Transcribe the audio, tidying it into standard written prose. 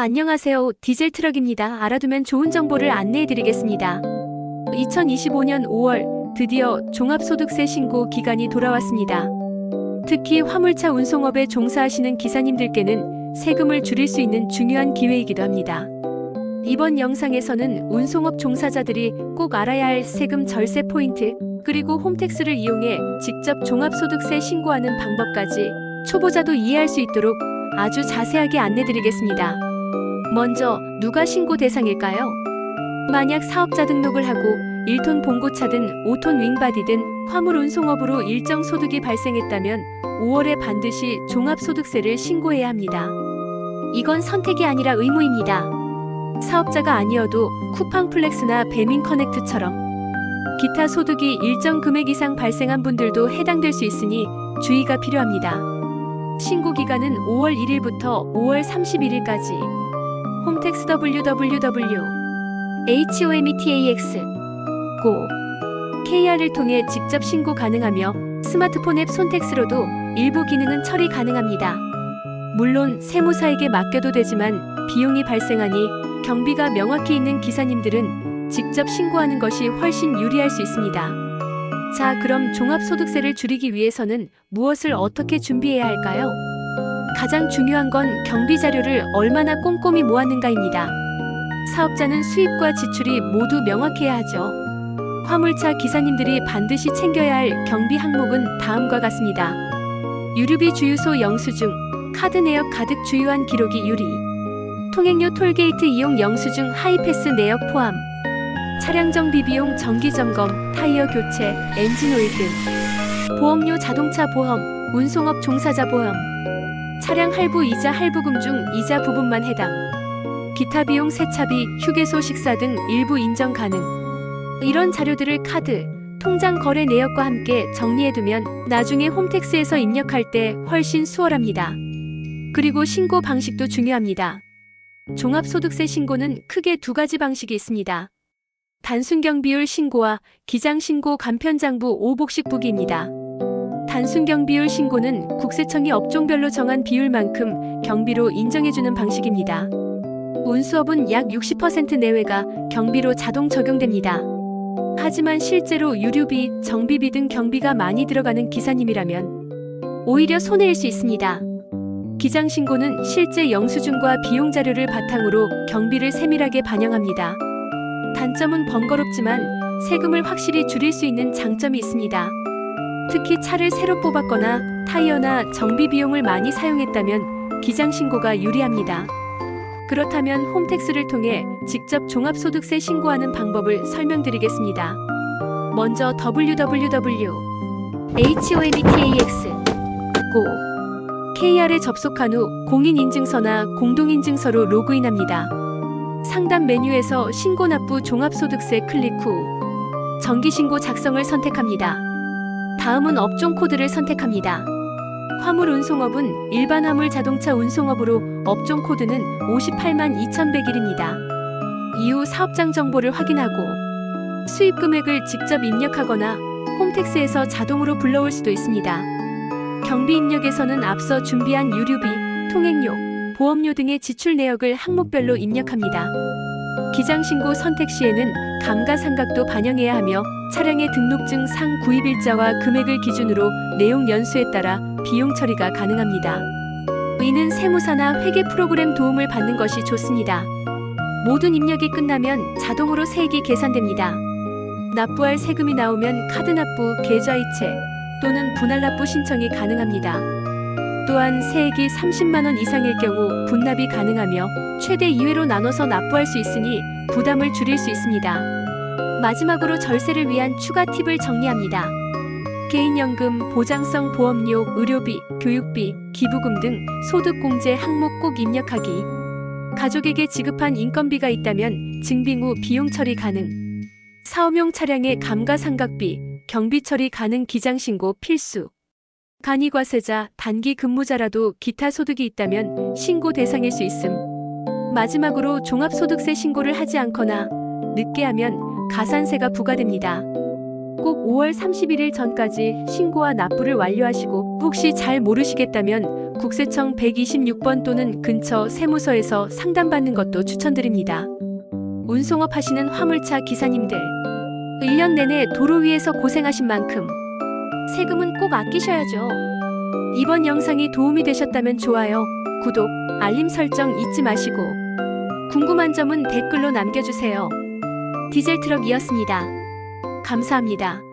안녕하세요. 디젤 트럭입니다. 알아두면 좋은 정보를 안내해드리겠습니다. 2025년 5월 드디어 종합소득세 신고 기간이 돌아왔습니다. 특히 화물차 운송업에 종사하시는 기사님들께는 세금을 줄일 수 있는 중요한 기회이기도 합니다. 이번 영상에서는 운송업 종사자들이 꼭 알아야 할 세금 절세 포인트, 그리고 홈택스를 이용해 직접 종합소득세 신고하는 방법까지 초보자도 이해할 수 있도록 아주 자세하게 안내드리겠습니다. 먼저 누가 신고 대상일까요? 만약 사업자 등록을 하고 1톤 봉고차든 5톤 윙바디든 화물 운송업으로 일정 소득이 발생했다면 5월에 반드시 종합소득세를 신고해야 합니다. 이건 선택이 아니라 의무입니다. 사업자가 아니어도 쿠팡플렉스나 배민커넥트처럼 기타 소득이 일정 금액 이상 발생한 분들도 해당될 수 있으니 주의가 필요합니다. 신고 기간은 5월 1일부터 5월 31일까지. 홈택스 www.hometax KR을 통해 직접 신고 가능하며 스마트폰 앱 손택스로도 일부 기능은 처리 가능합니다. 물론 세무사에게 맡겨도 되지만 비용이 발생하니 경비가 명확히 있는 기사님들은 직접 신고하는 것이 훨씬 유리할 수 있습니다. 자, 그럼 종합소득세를 줄이기 위해서는 무엇을 어떻게 준비해야 할까요? 가장 중요한 건 경비 자료를 얼마나 꼼꼼히 모았는가입니다. 사업자는 수입과 지출이 모두 명확해야 하죠. 화물차 기사님들이 반드시 챙겨야 할 경비 항목은 다음과 같습니다. 유류비 주유소 영수증, 카드 내역 가득 주유한 기록이 유리, 통행료 톨게이트 이용 영수증 하이패스 내역 포함, 차량 정비 비용 정기점검, 타이어 교체, 엔진 오일 등, 보험료 자동차 보험, 운송업 종사자 보험, 차량 할부 이자 할부금 중 이자 부분만 해당, 기타 비용 세차비, 휴게소 식사 등 일부 인정 가능. 이런 자료들을 카드, 통장 거래 내역과 함께 정리해두면 나중에 홈택스에서 입력할 때 훨씬 수월합니다. 그리고 신고 방식도 중요합니다. 종합소득세 신고는 크게 두 가지 방식이 있습니다. 단순경비율 신고와 기장신고 간편장부 오복식 부기입니다. 단순경비율 신고는 국세청이 업종별로 정한 비율만큼 경비로 인정해주는 방식입니다. 운수업은 약 60% 내외가 경비로 자동 적용됩니다. 하지만 실제로 유류비, 정비비 등 경비가 많이 들어가는 기사님이라면 오히려 손해일 수 있습니다. 기장신고는 실제 영수증과 비용 자료를 바탕으로 경비를 세밀하게 반영합니다. 단점은 번거롭지만 세금을 확실히 줄일 수 있는 장점이 있습니다. 특히 차를 새로 뽑았거나 타이어나 정비 비용을 많이 사용했다면 기장신고가 유리합니다. 그렇다면 홈택스를 통해 직접 종합소득세 신고하는 방법을 설명드리겠습니다. 먼저 www.hometax KR에 접속한 후 공인인증서나 공동인증서로 로그인합니다. 상단 메뉴에서 신고납부 종합소득세 클릭 후 정기신고 작성을 선택합니다. 다음은 업종 코드를 선택합니다. 화물 운송업은 일반 화물 자동차 운송업으로 업종 코드는 58만 2101입니다. 이후 사업장 정보를 확인하고 수입 금액을 직접 입력하거나 홈택스에서 자동으로 불러올 수도 있습니다. 경비 입력에서는 앞서 준비한 유류비, 통행료, 보험료 등의 지출 내역을 항목별로 입력합니다. 기장신고 선택 시에는 감가상각도 반영해야 하며 차량의 등록증 상 구입일자와 금액을 기준으로 내용 연수에 따라 비용 처리가 가능합니다. 이는 세무사나 회계 프로그램 도움을 받는 것이 좋습니다. 모든 입력이 끝나면 자동으로 세액이 계산됩니다. 납부할 세금이 나오면 카드 납부, 계좌 이체 또는 분할 납부 신청이 가능합니다. 또한 세액이 30만 원 이상일 경우 분납이 가능하며 최대 2회로 나눠서 납부할 수 있으니 부담을 줄일 수 있습니다. 마지막으로 절세를 위한 추가 팁을 정리합니다. 개인연금, 보장성 보험료, 의료비, 교육비, 기부금 등 소득공제 항목 꼭 입력하기. 가족에게 지급한 인건비가 있다면 증빙 후 비용 처리 가능. 사업용 차량의 감가상각비, 경비 처리 가능. 기장신고 필수. 간이과세자, 단기 근무자라도 기타 소득이 있다면 신고 대상일 수 있음. 마지막으로 종합소득세 신고를 하지 않거나 늦게 하면 가산세가 부과됩니다. 꼭 5월 31일 전까지 신고와 납부를 완료하시고 혹시 잘 모르시겠다면 국세청 126번 또는 근처 세무서에서 상담받는 것도 추천드립니다. 운송업 하시는 화물차 기사님들, 1년 내내 도로 위에서 고생하신 만큼 세금은 꼭 아끼셔야죠. 이번 영상이 도움이 되셨다면 좋아요, 구독, 알림 설정 잊지 마시고 궁금한 점은 댓글로 남겨주세요. 디젤트럭이었습니다. 감사합니다.